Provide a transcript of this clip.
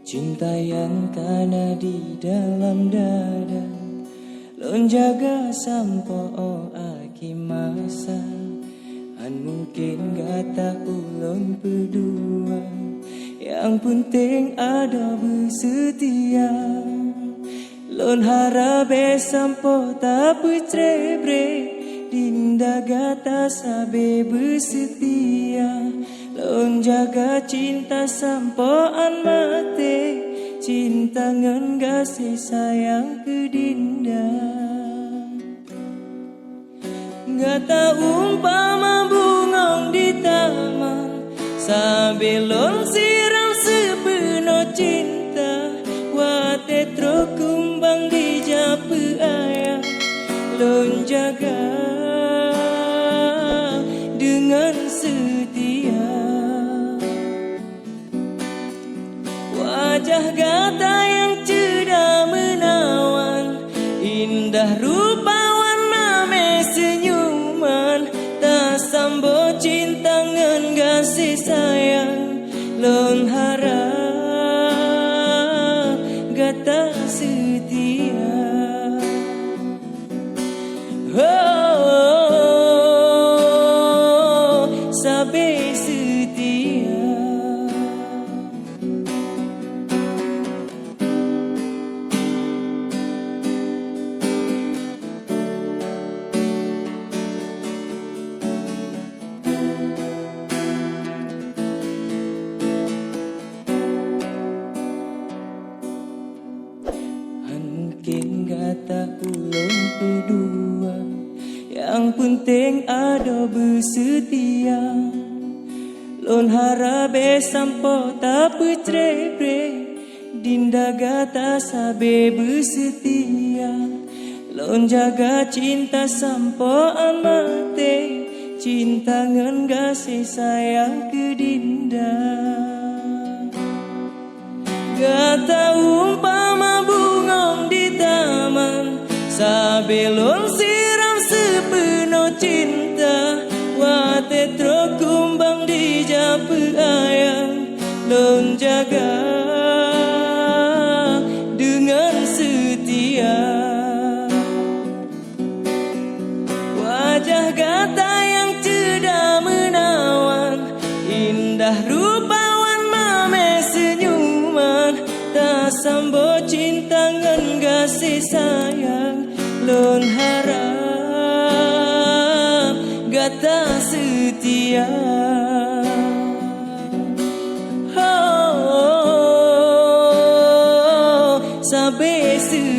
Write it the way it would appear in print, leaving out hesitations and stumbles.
Cinta yang kana di dalam dada, lon jaga sampo aki masa. An mungkin gata ulon berdua, yang penting ada bersetia. Lon harabe sampo tak bercebre, dinda gata sabe bersetia. Lon jaga cinta sampoan mate, cinta ngen kasih sayang ke dinda. Gata umpama bungong di taman, sabe lon siram sepenuh cinta. Wate tro kumbang di jape ayah, lon jaga dengan setia. Wajah gata yang cedah menawan, indah rupawan mame senyuman. Tak sambo cinta ngan kasih sayang, lon harap gata setia. Oh, sabe setia. Mungkin gata ulun berdua, yang penting ada bersetia. Lon harabe sampo tak bercebre, dinda gata sabe bersetia. Lon jaga cinta sampo amate, cinta ngen kasih sayang ke dinda. Gata umpama bungong di taman, sabe lon siram sepenuh cinta. Wate tro kumbang di jape ayang, lon jaga dengan setia. Wajah gata yang cedah menawan, indah rupawan mame senyuman. Tak sambo cinta ngan kasih sayang, lon harap gata setia. Oh, sabe setia.